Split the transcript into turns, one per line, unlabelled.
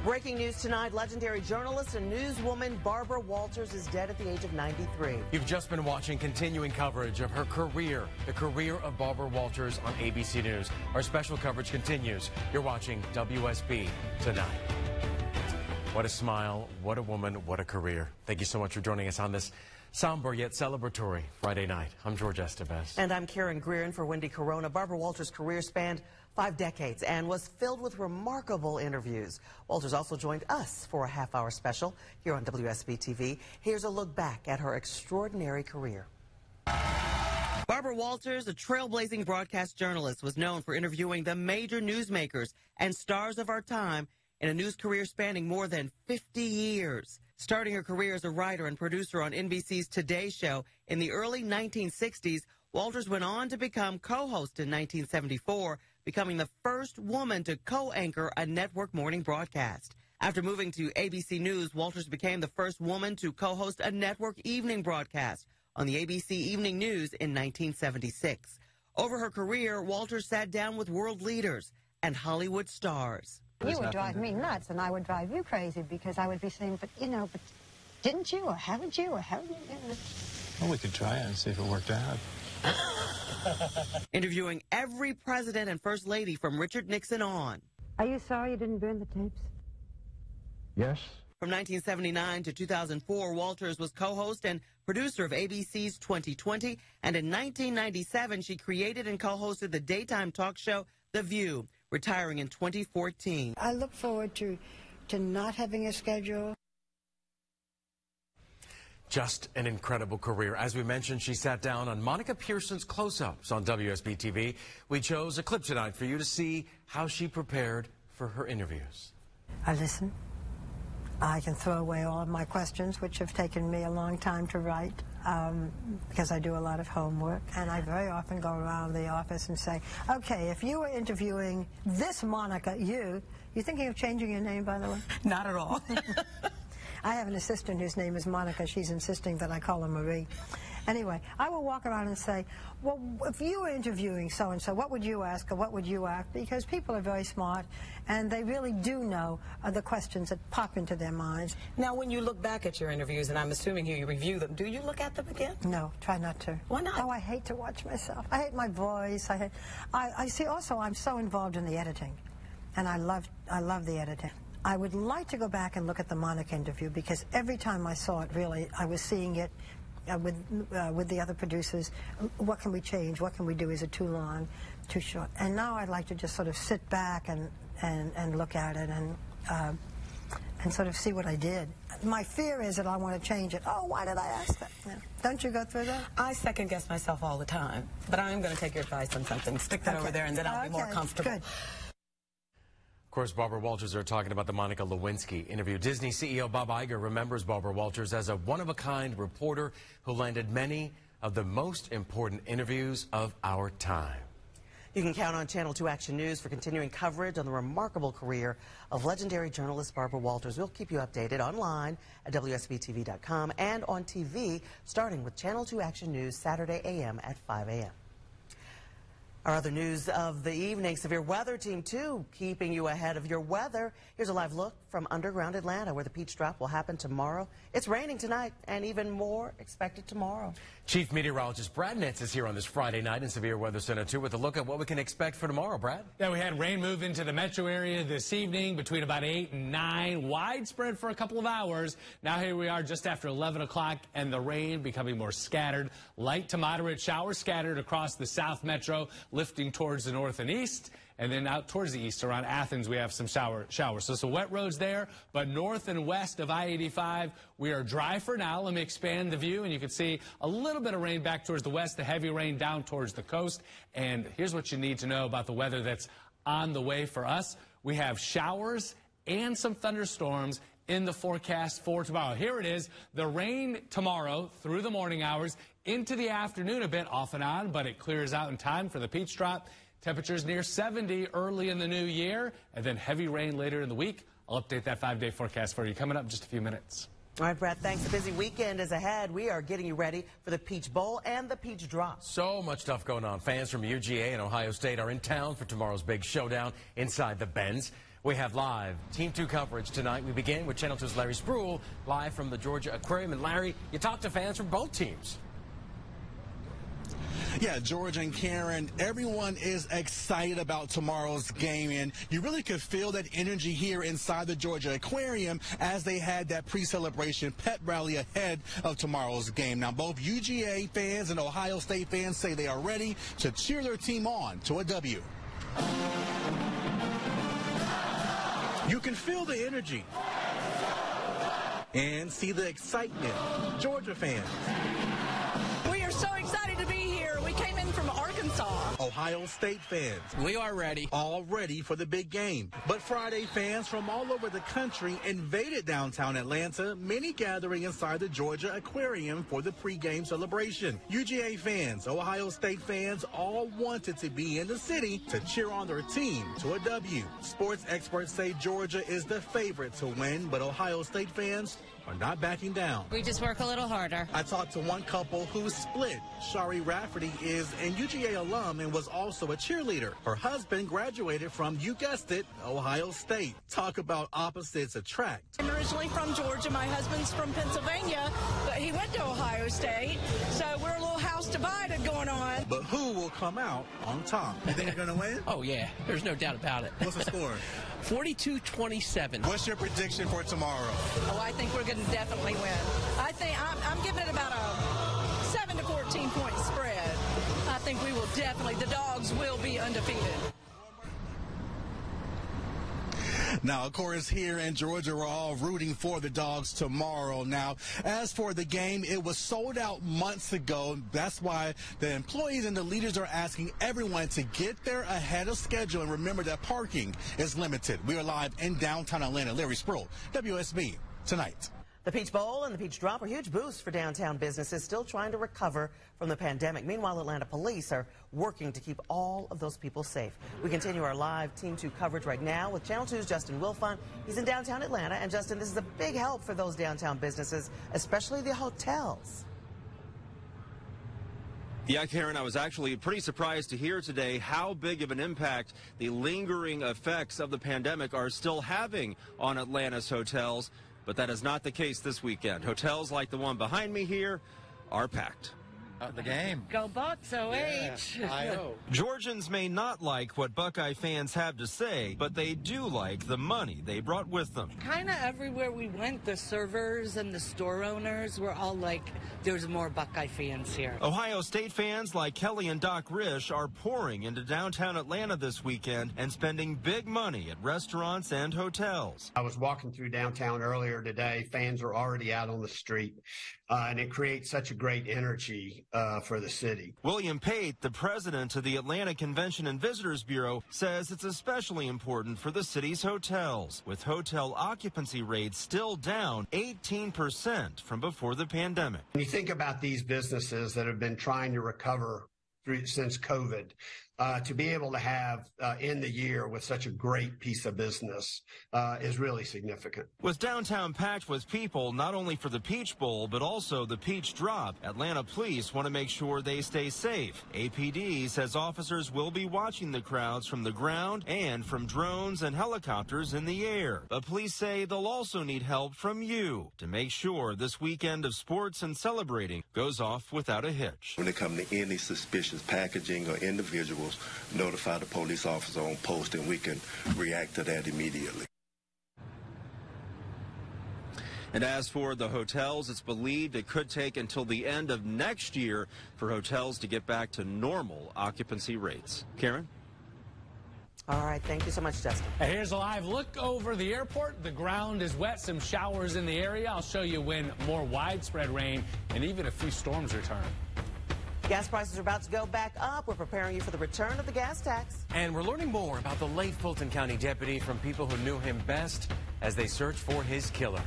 Breaking news tonight, legendary journalist and newswoman Barbara Walters is dead at the age of 93.
You've just been watching continuing coverage of her career, the career of Barbara Walters on ABC News. Our special coverage continues. You're watching WSB Tonight. What a smile, what a woman, what a career. Thank you so much for joining us on this somber yet celebratory Friday night. I'm George Estevez.
And I'm Karen Greerin for Wendy Corona. Barbara Walters' career spanned 5 decades and was filled with remarkable interviews. Walters also joined us for a half-hour special here on WSB TV. Here's a look back at her extraordinary career. Barbara Walters, a trailblazing broadcast journalist, was known for interviewing the major newsmakers and stars of our time in a news career spanning more than 50 years. Starting her career as a writer and producer on NBC's Today Show in the early 1960s, Walters went on to become co-host in 1974, becoming the first woman to co-anchor a network morning broadcast. After moving to ABC News, Walters became the first woman to co-host a network evening broadcast on the ABC Evening News in 1976. Over her career, Walters sat down with world leaders and Hollywood stars.
You would drive me nuts, and I would drive you crazy, because I would be saying, but didn't you, or haven't you, or haven't you?
Well, we could try it and see if it worked out.
Interviewing every president and first lady from Richard Nixon on.
Are you sorry you didn't burn the tapes?
Yes.
From 1979 to 2004, Walters was co-host and producer of ABC's 2020, and in 1997, she created and co-hosted the daytime talk show The View, retiring in 2014.
I look forward to not having a schedule.
Just an incredible career. As we mentioned, she sat down on Monica Pearson's close-ups on WSB TV. We chose a clip tonight for you to see how she prepared for her interviews.
I listen. I can throw away all of my questions, which have taken me a long time to write, because I do a lot of homework. And I very often go around the office and say, okay, if you were interviewing this Monica, you thinking of changing your name, by the way?
Not at all.
I have an assistant whose name is Monica. She's insisting that I call her Marie. Anyway, I will walk around and say, well, if you were interviewing so-and-so, what would you ask, or what would you ask? Because people are very smart, and they really do know the questions that pop into their minds.
Now, when you look back at your interviews, and I'm assuming you review them, do you look at them again?
No, try not to.
Why not?
Oh, I hate to watch myself. I hate my voice. I see also I'm so involved in the editing, and I love the editing. I would like to go back and look at the Monica interview, because every time I saw it, really, I was seeing it with the other producers. What can we change? What can we do? Is it too long, too short? And now I'd like to just sort of sit back and look at it and sort of see what I did. My fear is that I want to change it. Oh, why did I ask that? Yeah. Don't you go through that?
I second guess myself all the time, but I am going to take your advice on something. Stick that over there, and then I'll be more comfortable.
Good.
Of course, Barbara Walters are talking about the Monica Lewinsky interview. Disney CEO Bob Iger remembers Barbara Walters as a one-of-a-kind reporter who landed many of the most important interviews of our time.
You can count on Channel 2 Action News for continuing coverage on the remarkable career of legendary journalist Barbara Walters. We'll keep you updated online at WSBTV.com and on TV, starting with Channel 2 Action News Saturday a.m. at 5 a.m. Our other news of the evening, severe weather team 2 keeping you ahead of your weather. Here's a live look from underground Atlanta, where the peach drop will happen tomorrow. It's raining tonight, and even more expected tomorrow.
Chief Meteorologist Brad Nitz is here on this Friday night in Severe Weather Center 2 with a look at what we can expect for tomorrow. Brad?
Yeah, we had rain move into the metro area this evening between about 8 and 9, widespread for a couple of hours. Now here we are just after 11 o'clock, and the rain becoming more scattered. Light to moderate showers scattered across the south metro, lifting towards the north and east. And then out towards the east around Athens, we have some showers. So some wet roads there, but north and west of I-85, we are dry for now. Let me expand the view, and you can see a little bit of rain back towards the west, the heavy rain down towards the coast. And here's what you need to know about the weather that's on the way for us. We have showers and some thunderstorms in the forecast for tomorrow. Here it is, the rain tomorrow through the morning hours into the afternoon, a bit off and on, but it clears out in time for the peach drop. Temperatures near 70 early in the new year, and then heavy rain later in the week. I'll update that 5-day forecast for you coming up in just a few minutes.
All right, Brad, thanks. A busy weekend is ahead. We are getting you ready for the Peach Bowl and the Peach Drop.
So much stuff going on. Fans from UGA and Ohio State are in town for tomorrow's big showdown inside the Benz. We have live Team 2 coverage tonight. We begin with Channel 2's Larry Spruill, live from the Georgia Aquarium. And Larry, you talked to fans from both teams.
Yeah, George and Karen, everyone is excited about tomorrow's game, and you really could feel that energy here inside the Georgia Aquarium as they had that pre-celebration pep rally ahead of tomorrow's game. Now, both UGA fans and Ohio State fans say they are ready to cheer their team on to a W. You can feel the energy and see the excitement. Georgia fans.
We are so excited to be here. We came in from Arkansas.
Ohio State fans.
We are ready.
All ready for the big game. But Friday, fans from all over the country invaded downtown Atlanta, many gathering inside the Georgia Aquarium for the pregame celebration. UGA fans, Ohio State fans, all wanted to be in the city to cheer on their team to a W. Sports experts say Georgia is the favorite to win, but Ohio State fans are not backing down.
We just work a little harder.
I talked to one couple who split. Shari Rafferty is an UGA alum and was also a cheerleader. Her husband graduated from, you guessed it, Ohio State. Talk about opposites attract.
I'm originally from Georgia. My husband's from Pennsylvania, but he went to Ohio State, so we're a little house divided going on.
But who will come out on top? You think you're going to win?
Oh, yeah. There's no doubt about it.
What's the score?
42-27.
What's your prediction for tomorrow?
Oh, I think we're going to definitely win. I think I'm giving it about a 7 to 14 point spread. I think we will definitely, the Dogs will be undefeated.
Now, of course, here in Georgia, we're all rooting for the Dogs tomorrow. Now, as for the game, it was sold out months ago. That's why the employees and the leaders are asking everyone to get there ahead of schedule. And remember that parking is limited. We are live in downtown Atlanta. Larry Spruill, WSB Tonight.
The Peach Bowl and the Peach Drop are huge boosts for downtown businesses still trying to recover from the pandemic. Meanwhile, Atlanta police are working to keep all of those people safe. We continue our live Team 2 coverage right now with Channel 2's Justin Wilfon. He's in downtown Atlanta. And Justin, this is a big help for those downtown businesses, especially the hotels.
Yeah, Karen, I was actually pretty surprised to hear today how big of an impact the lingering effects of the pandemic are still having on Atlanta's hotels. But that is not the case this weekend. Hotels like the one behind me here are packed.
The game.
Go Bucks, OH.
Yeah, I know.
Georgians may not like what Buckeye fans have to say, but they do like the money they brought with them.
Kind of everywhere we went, the servers and the store owners were all like, there's more Buckeye fans here.
Ohio State fans like Kelly and Doc Risch are pouring into downtown Atlanta this weekend and spending big money at restaurants and hotels.
I was walking through downtown earlier today. Fans are already out on the street, and it creates such a great energy for the city.
William Pate, the president of the Atlanta Convention and Visitors Bureau, says it's especially important for the city's hotels, with hotel occupancy rates still down 18% from before the pandemic.
When you think about these businesses that have been trying to recover since COVID, to be able to have end the year with such a great piece of business is really significant.
With downtown packed with people, not only for the Peach Bowl, but also the Peach Drop, Atlanta police want to make sure they stay safe. APD says officers will be watching the crowds from the ground and from drones and helicopters in the air. But police say they'll also need help from you to make sure this weekend of sports and celebrating goes off without a hitch.
When it comes to any suspicious packaging or individuals, notify the police officer on post and we can react to that immediately.
And as for the hotels, it's believed it could take until the end of next year for hotels to get back to normal occupancy rates. Karen?
All right, thank you so much, Justin.
Here's a live look over the airport. The ground is wet, some showers in the area. I'll show you when more widespread rain and even a few storms return.
Gas prices are about to go back up. We're preparing you for the return of the gas tax.
And we're learning more about the late Fulton County deputy from people who knew him best as they search for his killer.